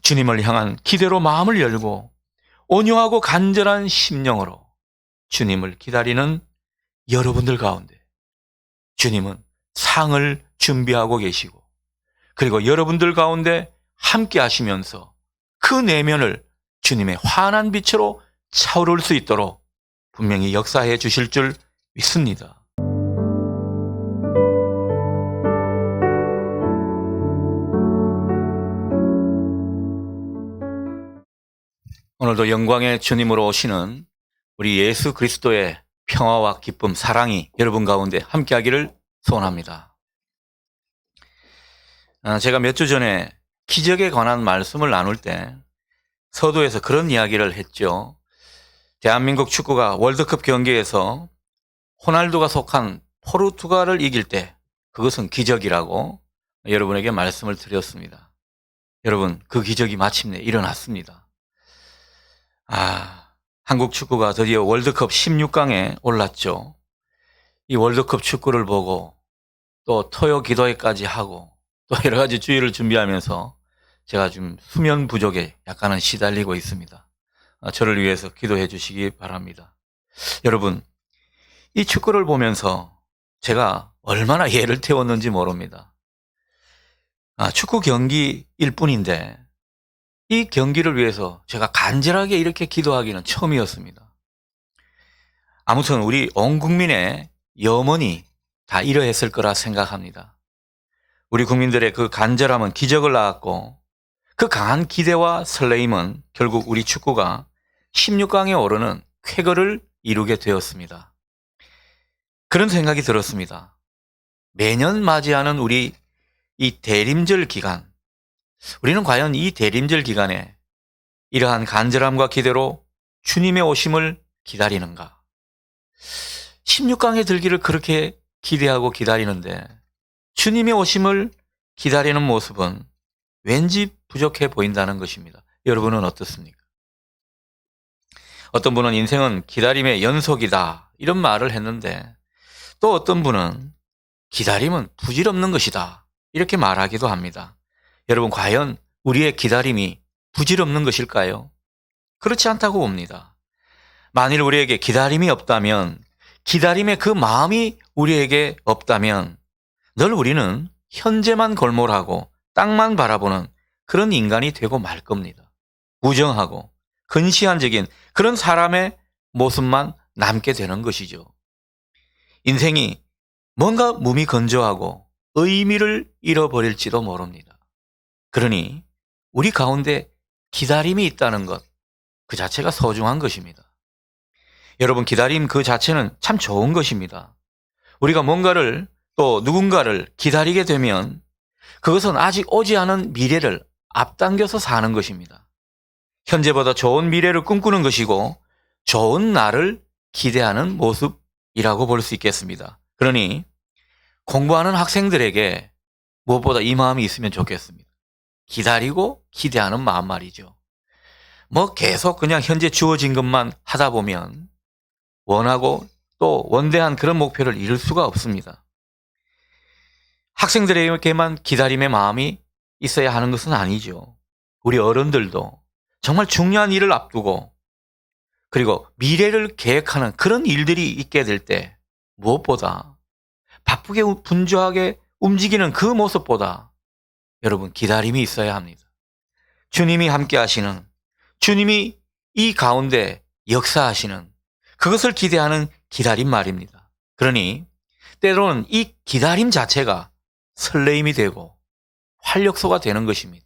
주님을 향한 기대로 마음을 열고 온유하고 간절한 심령으로 주님을 기다리는 여러분들 가운데 주님은 상을 준비하고 계시고, 그리고 여러분들 가운데 함께 하시면서 그 내면을 주님의 환한 빛으로 차오를 수 있도록 분명히 역사해 주실 줄 믿습니다. 오늘도 영광의 주님으로 오시는 우리 예수 그리스도의 평화와 기쁨, 사랑이 여러분 가운데 함께하기를 소원합니다. 제가 몇 주 전에 기적에 관한 말씀을 나눌 때 서두에서 그런 이야기를 했죠. 대한민국 축구가 월드컵 경기에서 호날두가 속한 포르투갈을 이길 때 그것은 기적이라고 여러분에게 말씀을 드렸습니다. 여러분, 그 기적이 마침내 일어났습니다. 한국 축구가 드디어 월드컵 16강에 올랐죠. 이 월드컵 축구를 보고 또 토요 기도회까지 하고 또 여러 가지 주의를 준비하면서 제가 지금 수면 부족에 약간은 시달리고 있습니다. 저를 위해서 기도해 주시기 바랍니다. 여러분, 이 축구를 보면서 제가 얼마나 예를 태웠는지 모릅니다. 축구 경기일 뿐인데 이 경기를 위해서 제가 간절하게 이렇게 기도하기는 처음이었습니다. 아무튼 우리 온 국민의 염원이 다 이러했을 거라 생각합니다. 우리 국민들의 그 간절함은 기적을 낳았고, 그 강한 기대와 설레임은 결국 우리 축구가 16강에 오르는 쾌거를 이루게 되었습니다. 그런 생각이 들었습니다. 매년 맞이하는 우리 이 대림절 기간, 우리는 과연 이 대림절 기간에 이러한 간절함과 기대로 주님의 오심을 기다리는가? 16강에 들기를 그렇게 기대하고 기다리는데 주님의 오심을 기다리는 모습은 왠지 부족해 보인다는 것입니다. 여러분은 어떻습니까? 어떤 분은 인생은 기다림의 연속이다 이런 말을 했는데, 또 어떤 분은 기다림은 부질없는 것이다 이렇게 말하기도 합니다. 여러분, 과연 우리의 기다림이 부질없는 것일까요? 그렇지 않다고 봅니다. 만일 우리에게 기다림이 없다면, 기다림의 그 마음이 우리에게 없다면 늘 우리는 현재만 골몰하고 땅만 바라보는 그런 인간이 되고 말 겁니다. 무정하고 근시안적인 그런 사람의 모습만 남게 되는 것이죠. 인생이 뭔가 무미건조하고 의미를 잃어버릴지도 모릅니다. 그러니 우리 가운데 기다림이 있다는 것, 그 자체가 소중한 것입니다. 여러분, 기다림 그 자체는 참 좋은 것입니다. 우리가 뭔가를 또 누군가를 기다리게 되면 그것은 아직 오지 않은 미래를 앞당겨서 사는 것입니다. 현재보다 좋은 미래를 꿈꾸는 것이고 좋은 날을 기대하는 모습이라고 볼 수 있겠습니다. 그러니 공부하는 학생들에게 무엇보다 이 마음이 있으면 좋겠습니다. 기다리고 기대하는 마음 말이죠. 계속 그냥 현재 주어진 것만 하다 보면 원하고 또 원대한 그런 목표를 이룰 수가 없습니다. 학생들에게만 기다림의 마음이 있어야 하는 것은 아니죠. 우리 어른들도 정말 중요한 일을 앞두고 그리고 미래를 계획하는 그런 일들이 있게 될 때 무엇보다 바쁘게 분주하게 움직이는 그 모습보다 여러분, 기다림이 있어야 합니다. 주님이 함께 하시는, 주님이 이 가운데 역사하시는 그것을 기대하는 기다림 말입니다. 그러니 때로는 이 기다림 자체가 설레임이 되고 활력소가 되는 것입니다.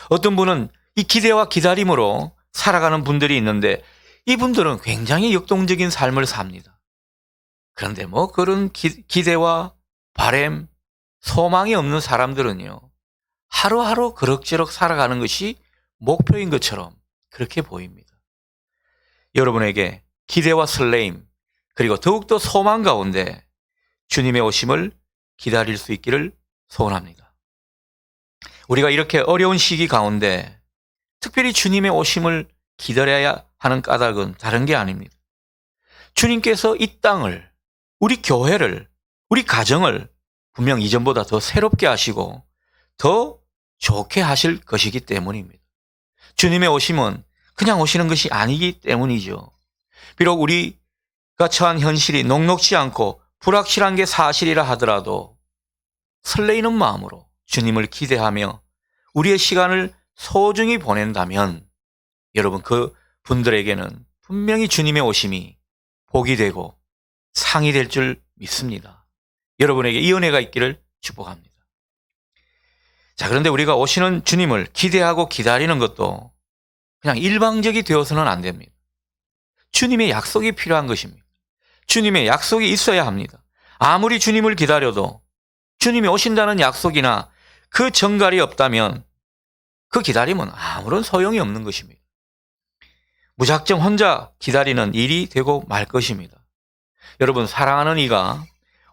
어떤 분은 이 기대와 기다림으로 살아가는 분들이 있는데 이분들은 굉장히 역동적인 삶을 삽니다. 그런데 그런 기대와 바람, 소망이 없는 사람들은요, 하루하루 그럭저럭 살아가는 것이 목표인 것처럼 그렇게 보입니다. 여러분에게 기대와 설레임, 그리고 더욱더 소망 가운데 주님의 오심을 기다릴 수 있기를 소원합니다. 우리가 이렇게 어려운 시기 가운데 특별히 주님의 오심을 기다려야 하는 까닭은 다른 게 아닙니다. 주님께서 이 땅을, 우리 교회를, 우리 가정을 분명 이전보다 더 새롭게 하시고 더 좋게 하실 것이기 때문입니다. 주님의 오심은 그냥 오시는 것이 아니기 때문이죠. 비록 우리가 처한 현실이 녹록지 않고 불확실한 게 사실이라 하더라도 설레이는 마음으로 주님을 기대하며 우리의 시간을 소중히 보낸다면 여러분 그 분들에게는 분명히 주님의 오심이 복이 되고 상이 될 줄 믿습니다. 여러분에게 이 은혜가 있기를 축복합니다. 자, 그런데 우리가 오시는 주님을 기대하고 기다리는 것도 그냥 일방적이 되어서는 안 됩니다. 주님의 약속이 필요한 것입니다. 주님의 약속이 있어야 합니다. 아무리 주님을 기다려도 주님이 오신다는 약속이나 그 정갈이 없다면 그 기다림은 아무런 소용이 없는 것입니다. 무작정 혼자 기다리는 일이 되고 말 것입니다. 여러분, 사랑하는 이가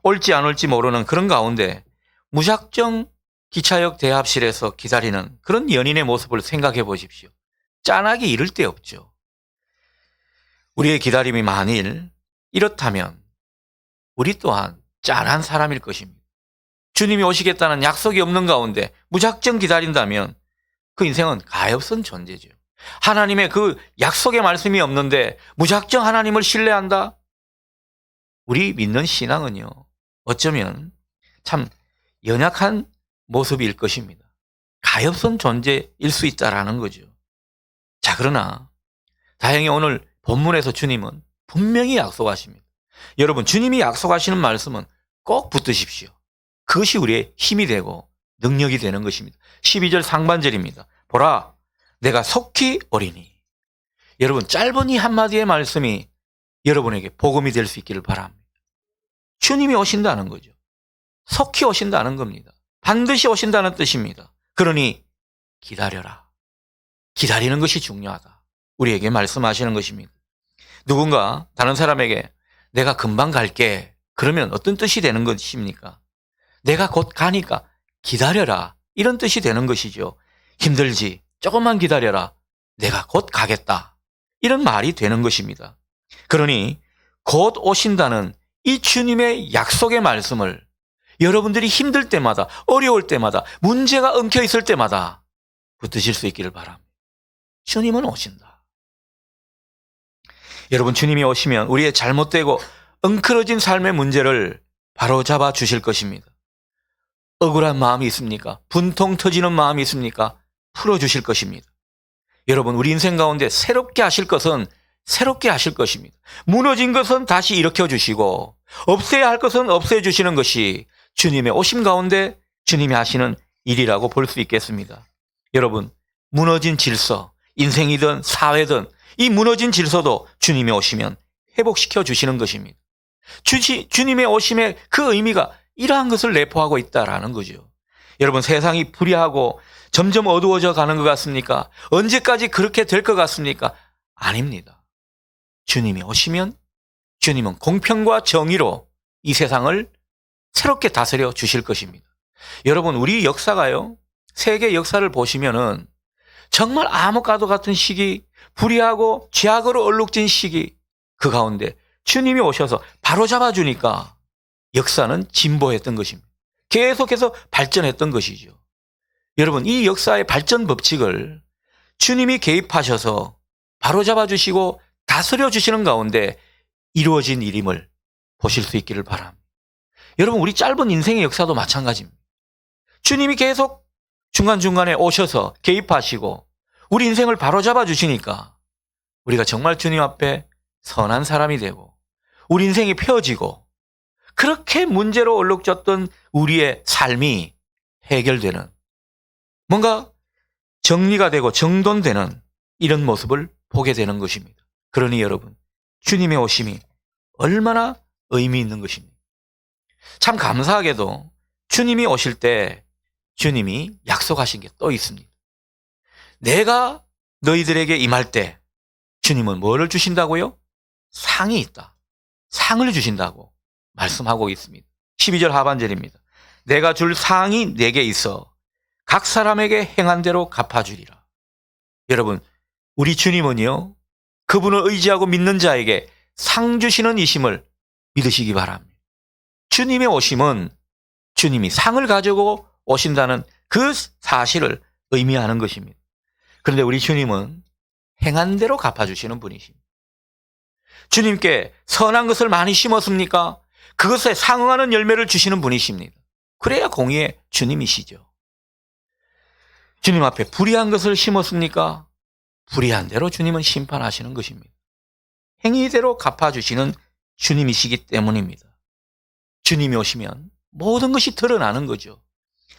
올지 안 올지 모르는 그런 가운데 무작정 기차역 대합실에서 기다리는 그런 연인의 모습을 생각해 보십시오. 짠하기 이를 데 없죠. 우리의 기다림이 만일 이렇다면 우리 또한 짠한 사람일 것입니다. 주님이 오시겠다는 약속이 없는 가운데 무작정 기다린다면 그 인생은 가엾은 존재죠. 하나님의 그 약속의 말씀이 없는데 무작정 하나님을 신뢰한다? 우리 믿는 신앙은요, 어쩌면 참 연약한 모습일 것입니다. 가엾은 존재일 수 있다라는 거죠. 자, 그러나 다행히 오늘 본문에서 주님은 분명히 약속하십니다. 여러분, 주님이 약속하시는 말씀은 꼭 붙드십시오. 그것이 우리의 힘이 되고 능력이 되는 것입니다. 12절 상반절입니다. 보라, 내가 속히 오리니. 여러분, 짧은 이 한마디의 말씀이 여러분에게 복음이 될 수 있기를 바랍니다. 주님이 오신다는 거죠. 속히 오신다는 겁니다. 반드시 오신다는 뜻입니다. 그러니 기다려라. 기다리는 것이 중요하다. 우리에게 말씀하시는 것입니다. 누군가 다른 사람에게 내가 금방 갈게. 그러면 어떤 뜻이 되는 것입니까? 내가 곧 가니까 기다려라. 이런 뜻이 되는 것이죠. 힘들지. 조금만 기다려라. 내가 곧 가겠다. 이런 말이 되는 것입니다. 그러니 곧 오신다는 이 주님의 약속의 말씀을 여러분들이 힘들 때마다, 어려울 때마다, 문제가 엉켜 있을 때마다 붙드실 수 있기를 바랍니다. 주님은 오신다. 여러분, 주님이 오시면 우리의 잘못되고 엉클어진 삶의 문제를 바로잡아 주실 것입니다. 억울한 마음이 있습니까? 분통 터지는 마음이 있습니까? 풀어주실 것입니다. 여러분, 우리 인생 가운데 새롭게 하실 것은 새롭게 하실 것입니다. 무너진 것은 다시 일으켜 주시고 없애야 할 것은 없애 주시는 것이 주님의 오심 가운데 주님이 하시는 일이라고 볼 수 있겠습니다. 여러분, 무너진 질서, 인생이든 사회든 이 무너진 질서도 주님이 오시면 회복시켜 주시는 것입니다. 주님의 오심의 그 의미가 이러한 것을 내포하고 있다라는 거죠. 여러분, 세상이 불의하고 점점 어두워져 가는 것 같습니까? 언제까지 그렇게 될 것 같습니까? 아닙니다. 주님이 오시면 주님은 공평과 정의로 이 세상을 새롭게 다스려 주실 것입니다. 여러분, 우리 역사가요, 세계 역사를 보시면은 정말 암흑과도 같은 시기, 불의하고 죄악으로 얼룩진 시기, 그 가운데 주님이 오셔서 바로잡아 주니까 역사는 진보했던 것입니다. 계속해서 발전했던 것이죠. 여러분, 이 역사의 발전 법칙을 주님이 개입하셔서 바로잡아 주시고 다스려 주시는 가운데 이루어진 일임을 보실 수 있기를 바랍니다. 여러분, 우리 짧은 인생의 역사도 마찬가지입니다. 주님이 계속 중간중간에 오셔서 개입하시고 우리 인생을 바로잡아 주시니까 우리가 정말 주님 앞에 선한 사람이 되고 우리 인생이 펴지고 그렇게 문제로 얼룩졌던 우리의 삶이 해결되는, 뭔가 정리가 되고 정돈되는 이런 모습을 보게 되는 것입니다. 그러니 여러분, 주님의 오심이 얼마나 의미 있는 것입니다. 참 감사하게도 주님이 오실 때 주님이 약속하신 게 또 있습니다. 내가 너희들에게 임할 때 주님은 뭐를 주신다고요? 상이 있다. 상을 주신다고 말씀하고 있습니다. 12절 하반절입니다. 내가 줄 상이 내게 있어 각 사람에게 행한 대로 갚아주리라. 여러분, 우리 주님은요, 그분을 의지하고 믿는 자에게 상 주시는 이심을 믿으시기 바랍니다. 주님의 오심은 주님이 상을 가지고 오신다는 그 사실을 의미하는 것입니다. 그런데 우리 주님은 행한 대로 갚아주시는 분이십니다. 주님께 선한 것을 많이 심었습니까? 그것에 상응하는 열매를 주시는 분이십니다. 그래야 공의의 주님이시죠. 주님 앞에 불의한 것을 심었습니까? 불의한 대로 주님은 심판하시는 것입니다. 행위대로 갚아주시는 주님이시기 때문입니다. 주님이 오시면 모든 것이 드러나는 거죠.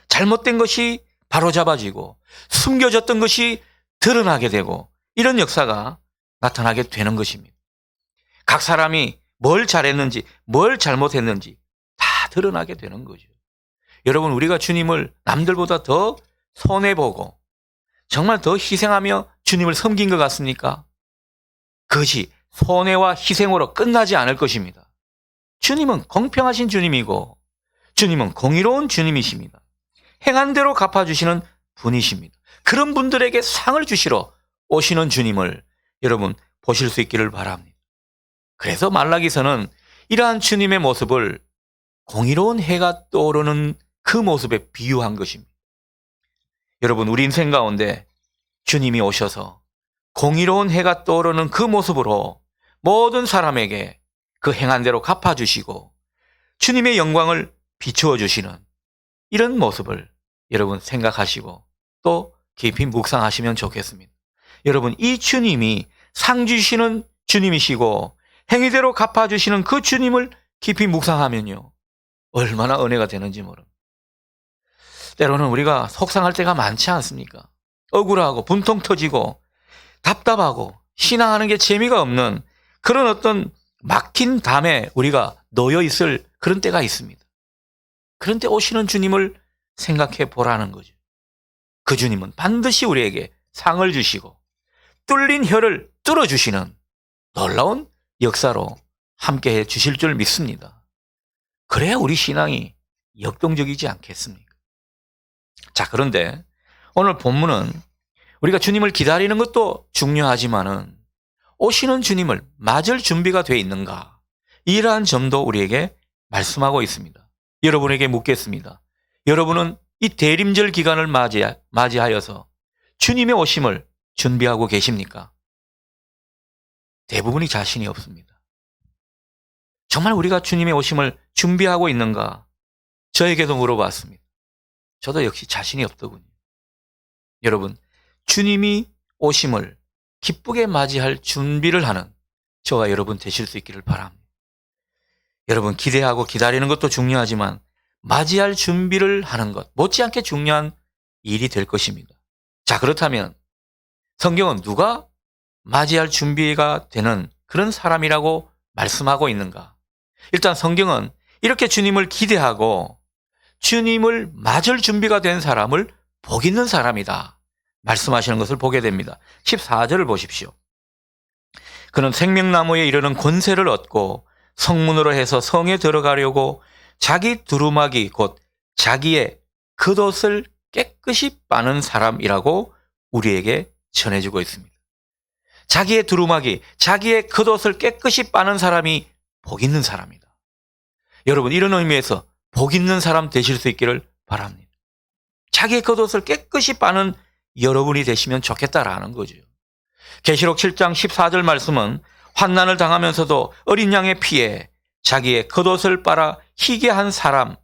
잘못된 것이 바로잡아지고 숨겨졌던 것이 드러나게 되고 이런 역사가 나타나게 되는 것입니다. 각 사람이 뭘 잘했는지 뭘 잘못했는지 다 드러나게 되는 거죠. 여러분, 우리가 주님을 남들보다 더 손해보고 정말 더 희생하며 주님을 섬긴 것 같습니까? 그것이 손해와 희생으로 끝나지 않을 것입니다. 주님은 공평하신 주님이고 주님은 공의로운 주님이십니다. 행한 대로 갚아주시는 분이십니다. 그런 분들에게 상을 주시러 오시는 주님을 여러분 보실 수 있기를 바랍니다. 그래서 말라기서는 이러한 주님의 모습을 공의로운 해가 떠오르는 그 모습에 비유한 것입니다. 여러분, 우리 인생 가운데 주님이 오셔서 공의로운 해가 떠오르는 그 모습으로 모든 사람에게 그 행한 대로 갚아주시고 주님의 영광을 비추어 주시는 이런 모습을 여러분 생각하시고 또 깊이 묵상하시면 좋겠습니다. 여러분, 이 주님이 상 주시는 주님이시고 행위대로 갚아주시는 그 주님을 깊이 묵상하면요, 얼마나 은혜가 되는지 모릅니다. 때로는 우리가 속상할 때가 많지 않습니까? 억울하고 분통 터지고 답답하고 신앙하는 게 재미가 없는 그런 어떤 막힌 담에 우리가 놓여 있을 그런 때가 있습니다. 그런 때 오시는 주님을 생각해 보라는 거죠. 그 주님은 반드시 우리에게 상을 주시고 뚫린 혀를 뚫어주시는 놀라운 역사로 함께해 주실 줄 믿습니다. 그래야 우리 신앙이 역동적이지 않겠습니까? 자, 그런데 오늘 본문은 우리가 주님을 기다리는 것도 중요하지만은 오시는 주님을 맞을 준비가 되어 있는가, 이러한 점도 우리에게 말씀하고 있습니다. 여러분에게 묻겠습니다. 여러분은 이 대림절 기간을 맞이하여서 주님의 오심을 준비하고 계십니까? 대부분이 자신이 없습니다. 정말 우리가 주님의 오심을 준비하고 있는가? 저에게도 물어봤습니다. 저도 역시 자신이 없더군요. 여러분, 주님이 오심을 기쁘게 맞이할 준비를 하는 저와 여러분 되실 수 있기를 바랍니다. 여러분, 기대하고 기다리는 것도 중요하지만 맞이할 준비를 하는 것, 못지않게 중요한 일이 될 것입니다. 자, 그렇다면 성경은 누가 맞이할 준비가 되는 그런 사람이라고 말씀하고 있는가? 일단 성경은 이렇게 주님을 기대하고 주님을 맞을 준비가 된 사람을 복 있는 사람이다 말씀하시는 것을 보게 됩니다. 14절을 보십시오. 그는 생명나무에 이르는 권세를 얻고 성문으로 해서 성에 들어가려고 자기 두루마기 곧 자기의 겉옷을 깨끗이 빠는 사람이라고 우리에게 전해주고 있습니다. 자기의 두루마기, 자기의 겉옷을 깨끗이 빠는 사람이 복 있는 사람이다. 여러분, 이런 의미에서 복 있는 사람 되실 수 있기를 바랍니다. 자기의 겉옷을 깨끗이 빠는 여러분이 되시면 좋겠다라는 거죠. 계시록 7장 14절 말씀은 환난을 당하면서도 어린 양의 피에 자기의 겉옷을 빨아 희게 한 사람,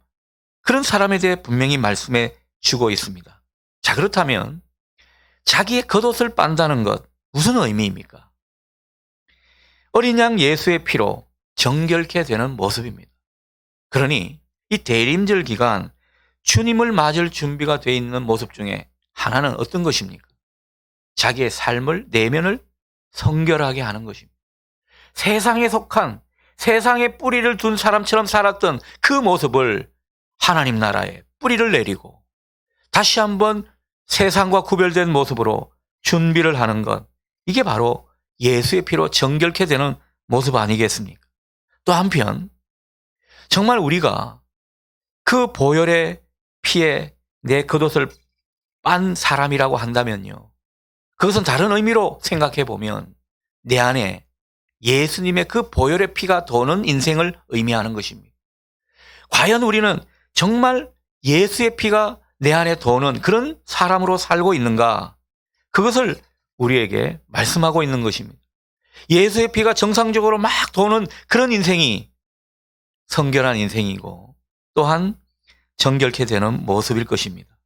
그런 사람에 대해 분명히 말씀해 주고 있습니다. 자, 그렇다면 자기의 겉옷을 빤다는 것 무슨 의미입니까? 어린 양 예수의 피로 정결케 되는 모습입니다. 그러니 이 대림절 기간 주님을 맞을 준비가 되어 있는 모습 중에 하나는 어떤 것입니까? 자기의 삶을, 내면을 성결하게 하는 것입니다. 세상에 속한, 세상에 뿌리를 둔 사람처럼 살았던 그 모습을 하나님 나라에 뿌리를 내리고 다시 한번 세상과 구별된 모습으로 준비를 하는 것, 이게 바로 예수의 피로 정결케 되는 모습 아니겠습니까? 또 한편 정말 우리가 그 보혈의 피에 내 겉옷을 빤 사람이라고 한다면요, 그것은 다른 의미로 생각해 보면 내 안에 예수님의 그 보혈의 피가 도는 인생을 의미하는 것입니다. 과연 우리는 정말 예수의 피가 내 안에 도는 그런 사람으로 살고 있는가? 그것을 우리에게 말씀하고 있는 것입니다. 예수의 피가 정상적으로 막 도는 그런 인생이 성결한 인생이고 또한 정결케 되는 모습일 것입니다.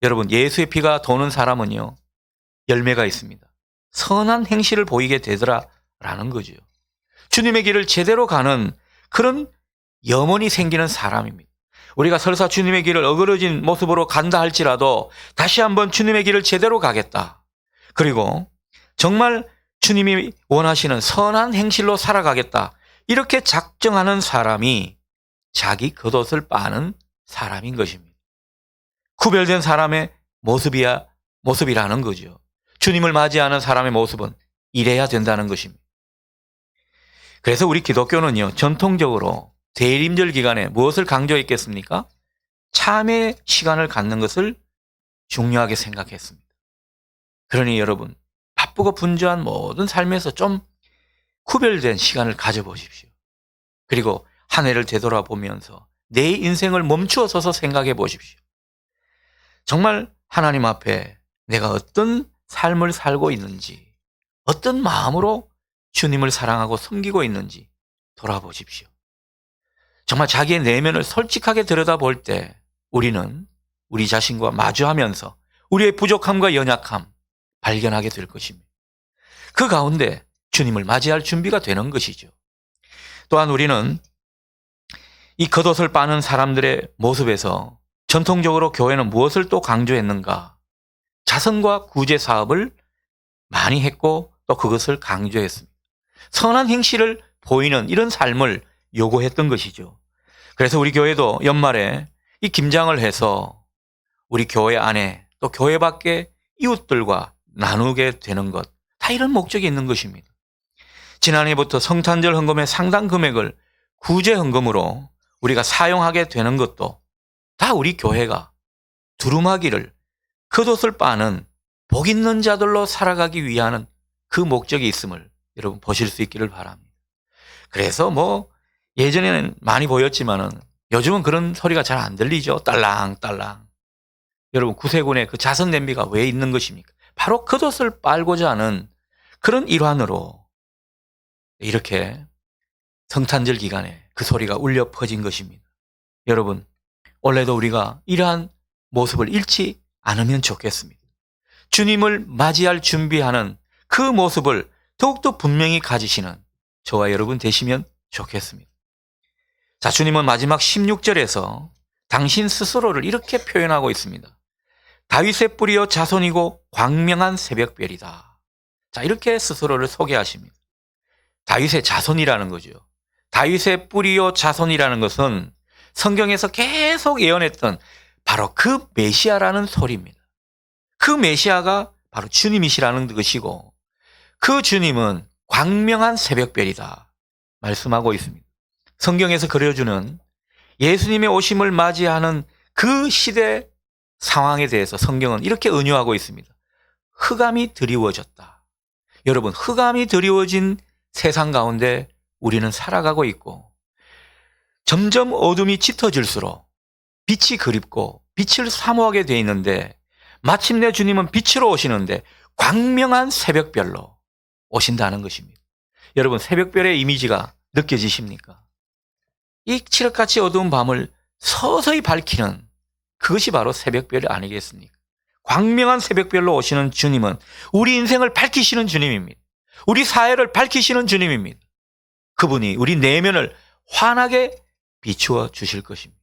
여러분, 예수의 피가 도는 사람은요, 열매가 있습니다. 선한 행실을 보이게 되더라라는 거죠. 주님의 길을 제대로 가는 그런 염원이 생기는 사람입니다. 우리가 설사 주님의 길을 어그러진 모습으로 간다 할지라도 다시 한번 주님의 길을 제대로 가겠다. 그리고 정말 주님이 원하시는 선한 행실로 살아가겠다. 이렇게 작정하는 사람이 자기 겉옷을 빠는 사람인 것입니다. 구별된 사람의 모습이라는 거죠. 주님을 맞이하는 사람의 모습은 이래야 된다는 것입니다. 그래서 우리 기독교는요, 전통적으로 대림절 기간에 무엇을 강조했겠습니까? 참회 시간을 갖는 것을 중요하게 생각했습니다. 그러니 여러분, 바쁘고 분주한 모든 삶에서 좀 구별된 시간을 가져보십시오. 그리고 한 해를 되돌아보면서 내 인생을 멈추어 서서 생각해 보십시오. 정말 하나님 앞에 내가 어떤 삶을 살고 있는지, 어떤 마음으로 주님을 사랑하고 섬기고 있는지 돌아보십시오. 정말 자기의 내면을 솔직하게 들여다볼 때 우리는 우리 자신과 마주하면서 우리의 부족함과 연약함 발견하게 될 것입니다. 그 가운데 주님을 맞이할 준비가 되는 것이죠. 또한 우리는 이 겉옷을 빠는 사람들의 모습에서 전통적으로 교회는 무엇을 또 강조했는가? 자선과 구제 사업을 많이 했고 또 그것을 강조했습니다. 선한 행실을 보이는 이런 삶을 요구했던 것이죠. 그래서 우리 교회도 연말에 이 김장을 해서 우리 교회 안에 또 교회 밖에 이웃들과 나누게 되는 것, 다 이런 목적이 있는 것입니다. 지난해부터 성탄절 헌금의 상당 금액을 구제 헌금으로 우리가 사용하게 되는 것도 다 우리 교회가 두루마기를 겉옷을 빠는 복 있는 자들로 살아가기 위한 그 목적이 있음을 여러분 보실 수 있기를 바랍니다. 그래서 예전에는 많이 보였지만은 요즘은 그런 소리가 잘 안 들리죠. 딸랑딸랑. 여러분, 구세군의 그 자선 냄비가 왜 있는 것입니까? 바로 겉옷을 빨고자 하는 그런 일환으로 이렇게 성탄절 기간에 그 소리가 울려 퍼진 것입니다. 여러분, 올해도 우리가 이러한 모습을 잃지 않으면 좋겠습니다. 주님을 맞이할 준비하는 그 모습을 더욱더 분명히 가지시는 저와 여러분 되시면 좋겠습니다. 자, 주님은 마지막 16절에서 당신 스스로를 이렇게 표현하고 있습니다. 다윗의 뿌리요 자손이고 광명한 새벽별이다. 자, 이렇게 스스로를 소개하십니다. 다윗의 자손이라는 거죠. 다윗의 뿌리요 자손이라는 것은 성경에서 계속 예언했던 바로 그 메시아라는 소리입니다. 그 메시아가 바로 주님이시라는 것이고 그 주님은 광명한 새벽별이다 말씀하고 있습니다. 성경에서 그려주는 예수님의 오심을 맞이하는 그 시대 상황에 대해서 성경은 이렇게 은유하고 있습니다. 흑암이 드리워졌다. 여러분, 흑암이 드리워진 세상 가운데 우리는 살아가고 있고 점점 어둠이 짙어질수록 빛이 그립고 빛을 사모하게 돼 있는데 마침내 주님은 빛으로 오시는데 광명한 새벽별로 오신다는 것입니다. 여러분, 새벽별의 이미지가 느껴지십니까? 이 칠흑같이 어두운 밤을 서서히 밝히는 그것이 바로 새벽별이 아니겠습니까? 광명한 새벽별로 오시는 주님은 우리 인생을 밝히시는 주님입니다. 우리 사회를 밝히시는 주님입니다. 그분이 우리 내면을 환하게 비추어 주실 것입니다.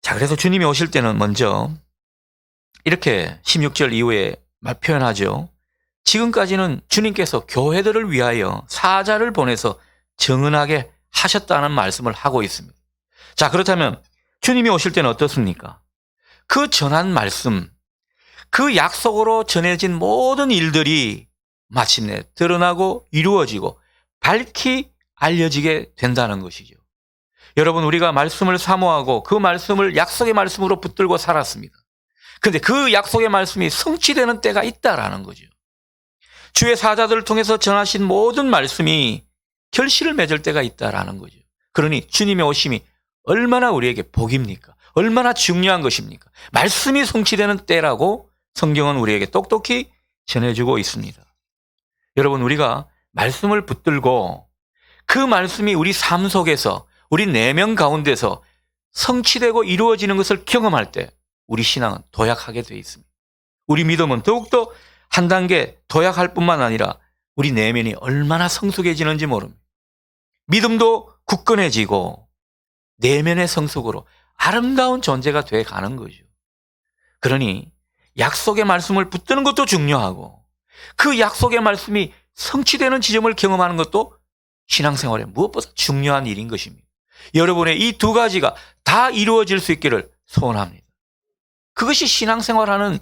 자, 그래서 주님이 오실 때는 먼저 이렇게 16절 이후에 표현하죠. 지금까지는 주님께서 교회들을 위하여 사자를 보내서 정은하게 하셨다는 말씀을 하고 있습니다. 자, 그렇다면 주님이 오실 때는 어떻습니까? 그 전한 말씀, 그 약속으로 전해진 모든 일들이 마침내 드러나고 이루어지고 밝히 알려지게 된다는 것이죠. 여러분, 우리가 말씀을 사모하고 그 말씀을 약속의 말씀으로 붙들고 살았습니다. 그런데 그 약속의 말씀이 성취되는 때가 있다라는 거죠. 주의 사자들을 통해서 전하신 모든 말씀이 결실을 맺을 때가 있다라는 거죠. 그러니 주님의 오심이 얼마나 우리에게 복입니까? 얼마나 중요한 것입니까? 말씀이 성취되는 때라고 성경은 우리에게 똑똑히 전해주고 있습니다. 여러분, 우리가 말씀을 붙들고 그 말씀이 우리 삶 속에서, 우리 내면 가운데서 성취되고 이루어지는 것을 경험할 때 우리 신앙은 도약하게 되어 있습니다. 우리 믿음은 더욱더 한 단계 도약할 뿐만 아니라 우리 내면이 얼마나 성숙해지는지 모릅니다. 믿음도 굳건해지고 내면의 성숙으로 아름다운 존재가 돼 가는 거죠. 그러니 약속의 말씀을 붙드는 것도 중요하고 그 약속의 말씀이 성취되는 지점을 경험하는 것도 신앙생활에 무엇보다 중요한 일인 것입니다. 여러분의 이 두 가지가 다 이루어질 수 있기를 소원합니다. 그것이 신앙생활하는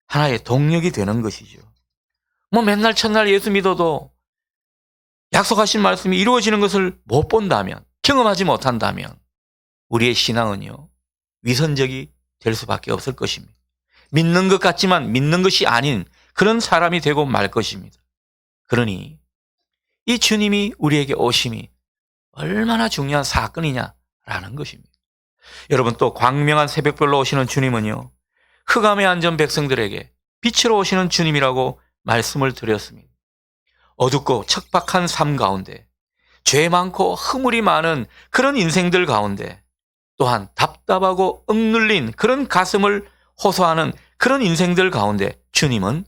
하나의 동력이 되는 것이죠. 뭐 맨날 첫날 예수 믿어도 약속하신 말씀이 이루어지는 것을 못 본다면, 경험하지 못한다면 우리의 신앙은요, 위선적이 될 수밖에 없을 것입니다. 믿는 것 같지만 믿는 것이 아닌 그런 사람이 되고 말 것입니다. 그러니 이 주님이 우리에게 오심이 얼마나 중요한 사건이냐라는 것입니다. 여러분, 또 광명한 새벽별로 오시는 주님은요, 흑암에 앉은 백성들에게 빛으로 오시는 주님이라고 말씀을 드렸습니다. 어둡고 척박한 삶 가운데, 죄 많고 허물이 많은 그런 인생들 가운데, 또한 답답하고 억눌린 그런 가슴을 호소하는 그런 인생들 가운데 주님은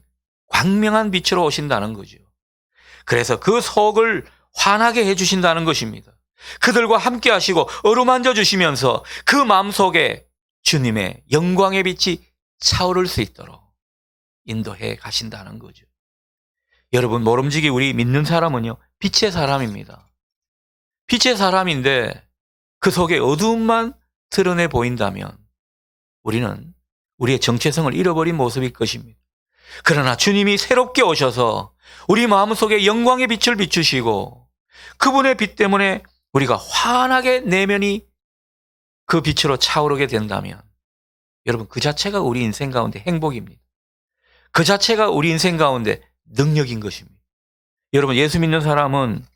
광명한 빛으로 오신다는 거죠. 그래서 그 속을 환하게 해주신다는 것입니다. 그들과 함께 하시고 어루만져 주시면서 그 마음속에 주님의 영광의 빛이 차오를 수 있도록 인도해 가신다는 거죠. 여러분, 모름지기 우리 믿는 사람은요, 빛의 사람입니다. 빛의 사람인데 그 속에 어두움만 드러내 보인다면 우리는 우리의 정체성을 잃어버린 모습일 것입니다. 그러나 주님이 새롭게 오셔서 우리 마음속에 영광의 빛을 비추시고 그분의 빛 때문에 우리가 환하게 내면이 그 빛으로 차오르게 된다면 여러분, 그 자체가 우리 인생 가운데 행복입니다. 그 자체가 우리 인생 가운데 능력인 것입니다. 여러분, 예수 믿는 사람은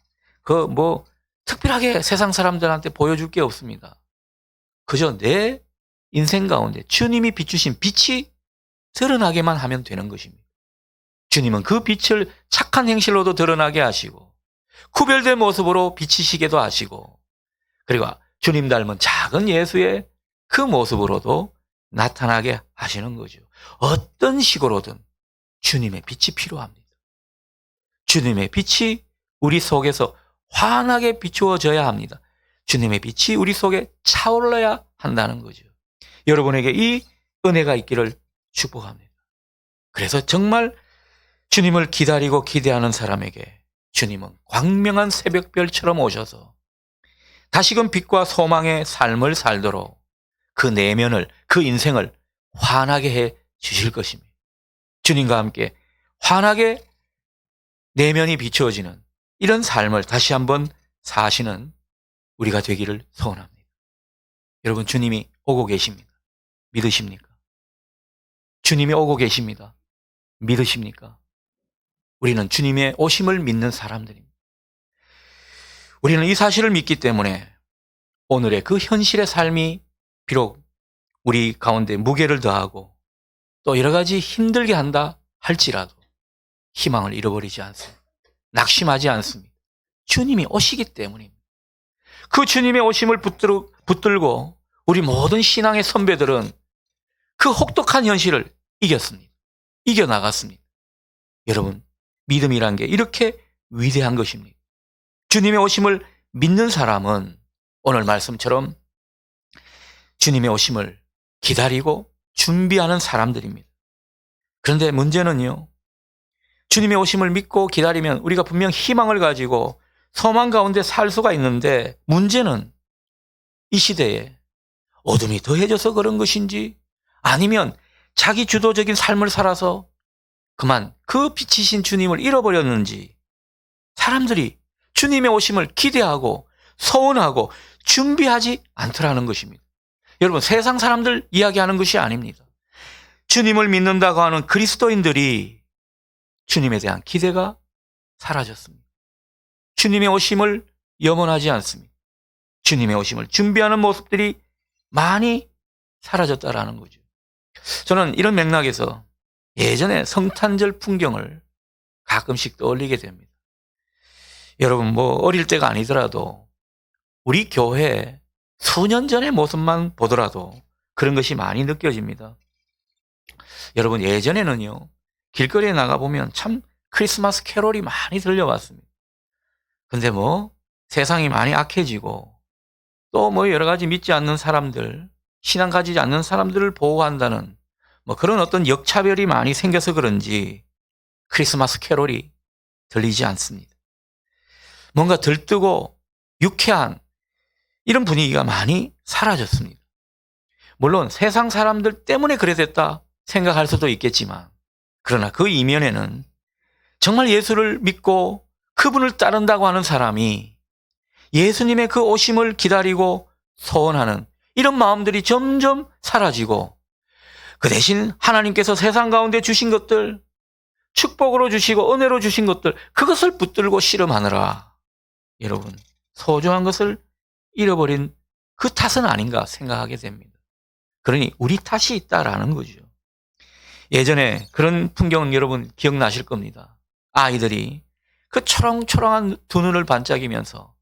특별하게 세상 사람들한테 보여줄 게 없습니다. 그저 내 인생 가운데 주님이 비추신 빛이 드러나게만 하면 되는 것입니다. 주님은 그 빛을 착한 행실로도 드러나게 하시고 구별된 모습으로 비치시게도 하시고, 그리고 주님 닮은 작은 예수의 그 모습으로도 나타나게 하시는 거죠. 어떤 식으로든 주님의 빛이 필요합니다. 주님의 빛이 우리 속에서 환하게 비추어져야 합니다. 주님의 빛이 우리 속에 차올라야 한다는 거죠. 여러분에게 이 은혜가 있기를 축복합니다. 그래서 정말 주님을 기다리고 기대하는 사람에게 주님은 광명한 새벽별처럼 오셔서 다시금 빛과 소망의 삶을 살도록 그 내면을, 그 인생을 환하게 해 주실 것입니다. 주님과 함께 환하게 내면이 비추어지는 이런 삶을 다시 한번 사시는 우리가 되기를 소원합니다. 여러분, 주님이 오고 계십니다. 믿으십니까? 주님이 오고 계십니다. 믿으십니까? 우리는 주님의 오심을 믿는 사람들입니다. 우리는 이 사실을 믿기 때문에 오늘의 그 현실의 삶이 비록 우리 가운데 무게를 더하고 또 여러 가지 힘들게 한다 할지라도 희망을 잃어버리지 않습니다. 낙심하지 않습니다. 주님이 오시기 때문입니다. 그 주님의 오심을 붙들고 우리 모든 신앙의 선배들은 그 혹독한 현실을 이겼습니다. 이겨나갔습니다. 여러분, 믿음이란 게 이렇게 위대한 것입니다. 주님의 오심을 믿는 사람은 오늘 말씀처럼 주님의 오심을 기다리고 준비하는 사람들입니다. 그런데 문제는요, 주님의 오심을 믿고 기다리면 우리가 분명 희망을 가지고 소망 가운데 살 수가 있는데, 문제는 이 시대에 어둠이 더해져서 그런 것인지 아니면 자기 주도적인 삶을 살아서 그만 그 빛이신 주님을 잃어버렸는지 사람들이 주님의 오심을 기대하고 소원하고 준비하지 않더라는 것입니다. 여러분, 세상 사람들 이야기하는 것이 아닙니다. 주님을 믿는다고 하는 그리스도인들이 주님에 대한 기대가 사라졌습니다. 주님의 오심을 염원하지 않습니다. 주님의 오심을 준비하는 모습들이 많이 사라졌다라는 거죠. 저는 이런 맥락에서 예전에 성탄절 풍경을 가끔씩 떠올리게 됩니다. 여러분, 뭐 어릴 때가 아니더라도 우리 교회 수년 전의 모습만 보더라도 그런 것이 많이 느껴집니다. 여러분, 예전에는요, 길거리에 나가보면 참 크리스마스 캐롤이 많이 들려왔습니다. 근데 뭐 세상이 많이 악해지고 또 뭐 여러 가지 믿지 않는 사람들, 신앙 가지지 않는 사람들을 보호한다는 뭐 그런 어떤 역차별이 많이 생겨서 그런지 크리스마스 캐롤이 들리지 않습니다. 뭔가 들뜨고 유쾌한 이런 분위기가 많이 사라졌습니다. 물론 세상 사람들 때문에 그래 됐다 생각할 수도 있겠지만, 그러나 그 이면에는 정말 예수를 믿고 그분을 따른다고 하는 사람이 예수님의 그 오심을 기다리고 소원하는 이런 마음들이 점점 사라지고, 그 대신 하나님께서 세상 가운데 주신 것들, 축복으로 주시고 은혜로 주신 것들, 그것을 붙들고 씨름하느라 여러분 소중한 것을 잃어버린 그 탓은 아닌가 생각하게 됩니다. 그러니 우리 탓이 있다라는 거죠. 예전에 그런 풍경은 여러분 기억나실 겁니다. 아이들이 그 초롱초롱한 두 눈을 반짝이면서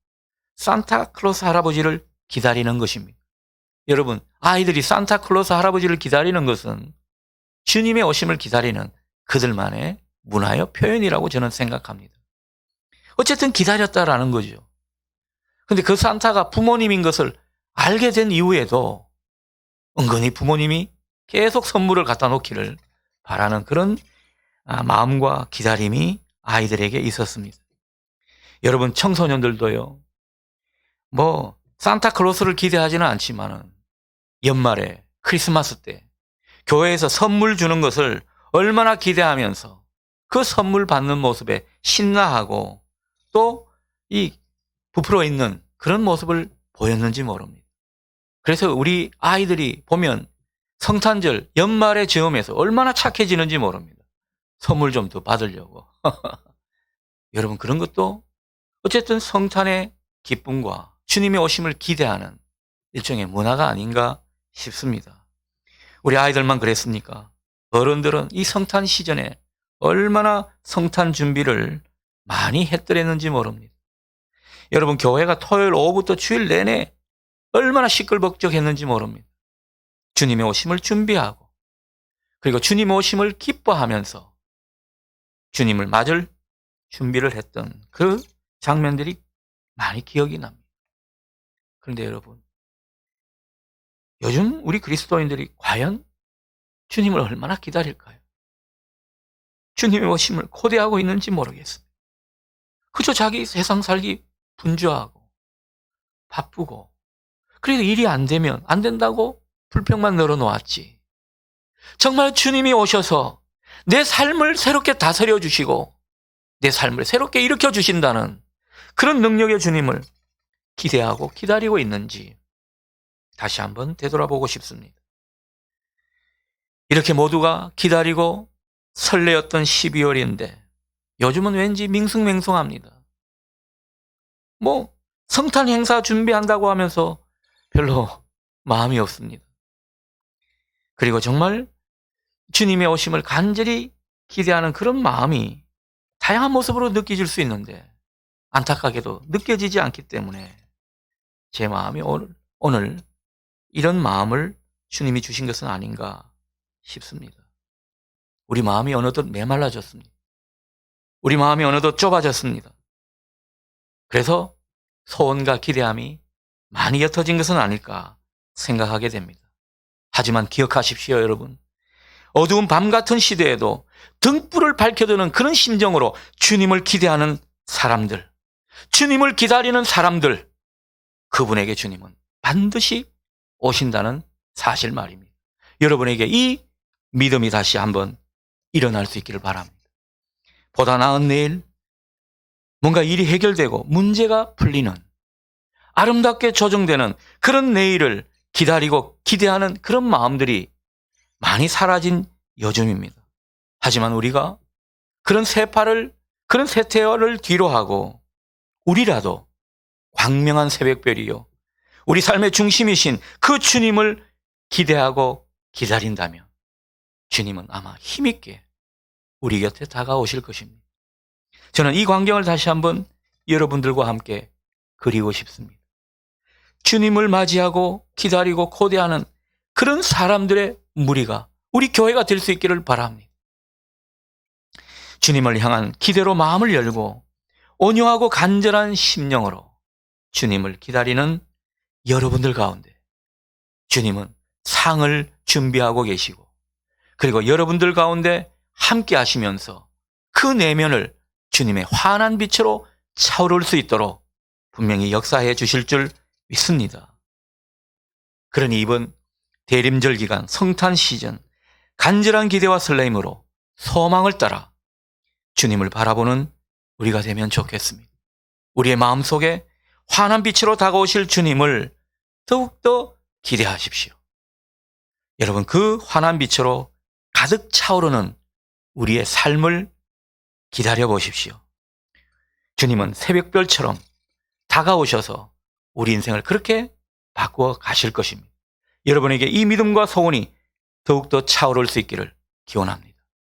산타클로스 할아버지를 기다리는 것입니다. 여러분, 아이들이 산타클로스 할아버지를 기다리는 것은 주님의 오심을 기다리는 그들만의 문화의 표현이라고 저는 생각합니다. 어쨌든 기다렸다라는 거죠. 근데 그 산타가 부모님인 것을 알게 된 이후에도 은근히 부모님이 계속 선물을 갖다 놓기를 바라는 그런 마음과 기다림이 아이들에게 있었습니다. 여러분, 청소년들도요, 뭐 산타클로스를 기대하지는 않지만은 연말에 크리스마스 때 교회에서 선물 주는 것을 얼마나 기대하면서 그 선물 받는 모습에 신나하고 또 이 부풀어 있는 그런 모습을 보였는지 모릅니다. 그래서 우리 아이들이 보면 성탄절 연말의 즈음에서 얼마나 착해지는지 모릅니다. 선물 좀 더 받으려고. 여러분, 그런 것도 어쨌든 성탄의 기쁨과 주님의 오심을 기대하는 일종의 문화가 아닌가 싶습니다. 우리 아이들만 그랬습니까? 어른들은 이 성탄 시즌에 얼마나 성탄 준비를 많이 했더랬는지 모릅니다. 여러분, 교회가 토요일 오후부터 주일 내내 얼마나 시끌벅적했는지 모릅니다. 주님의 오심을 준비하고, 그리고 주님의 오심을 기뻐하면서 주님을 맞을 준비를 했던 그 장면들이 많이 기억이 납니다. 그런데 여러분, 요즘 우리 그리스도인들이 과연 주님을 얼마나 기다릴까요? 주님의 오심을 고대하고 있는지 모르겠습니다. 그저 자기 세상 살기 분주하고 바쁘고, 그래서 일이 안 되면 안 된다고 불평만 늘어놓았지, 정말 주님이 오셔서 내 삶을 새롭게 다스려 주시고 내 삶을 새롭게 일으켜 주신다는 그런 능력의 주님을 기대하고 기다리고 있는지 다시 한번 되돌아보고 싶습니다. 이렇게 모두가 기다리고 설레었던 12월인데 요즘은 왠지 밍숭맹숭합니다. 뭐 성탄 행사 준비한다고 하면서 별로 마음이 없습니다. 그리고 정말 주님의 오심을 간절히 기대하는 그런 마음이 다양한 모습으로 느껴질 수 있는데 안타깝게도 느껴지지 않기 때문에 제 마음이 오늘 이런 마음을 주님이 주신 것은 아닌가 싶습니다. 우리 마음이 어느덧 메말라졌습니다. 우리 마음이 어느덧 좁아졌습니다. 그래서 소원과 기대함이 많이 옅어진 것은 아닐까 생각하게 됩니다. 하지만 기억하십시오, 여러분. 어두운 밤 같은 시대에도 등불을 밝혀두는 그런 심정으로 주님을 기대하는 사람들, 주님을 기다리는 사람들, 그분에게 주님은 반드시 오신다는 사실 말입니다. 여러분에게 이 믿음이 다시 한번 일어날 수 있기를 바랍니다. 보다 나은 내일, 뭔가 일이 해결되고 문제가 풀리는, 아름답게 조정되는 그런 내일을 기다리고 기대하는 그런 마음들이 많이 사라진 요즘입니다. 하지만 우리가 그런 그런 세태를 뒤로 하고 우리라도 광명한 새벽별이요, 우리 삶의 중심이신 그 주님을 기대하고 기다린다면 주님은 아마 힘있게 우리 곁에 다가오실 것입니다. 저는 이 광경을 다시 한번 여러분들과 함께 그리고 싶습니다. 주님을 맞이하고 기다리고 고대하는 그런 사람들의 무리가 우리 교회가 될 수 있기를 바랍니다. 주님을 향한 기대로 마음을 열고 온유하고 간절한 심령으로 주님을 기다리는 여러분들 가운데 주님은 상을 준비하고 계시고, 그리고 여러분들 가운데 함께 하시면서 그 내면을 주님의 환한 빛으로 차오를 수 있도록 분명히 역사해 주실 줄 믿습니다. 그러니 이번 대림절 기간 성탄 시즌 간절한 기대와 설렘으로 소망을 따라 주님을 바라보는 우리가 되면 좋겠습니다. 우리의 마음속에 환한 빛으로 다가오실 주님을 더욱더 기대하십시오. 여러분, 그 환한 빛으로 가득 차오르는 우리의 삶을 기다려 보십시오. 주님은 새벽별처럼 다가오셔서 우리 인생을 그렇게 바꾸어 가실 것입니다. 여러분에게 이 믿음과 소원이 더욱더 차오를 수 있기를 기원합니다.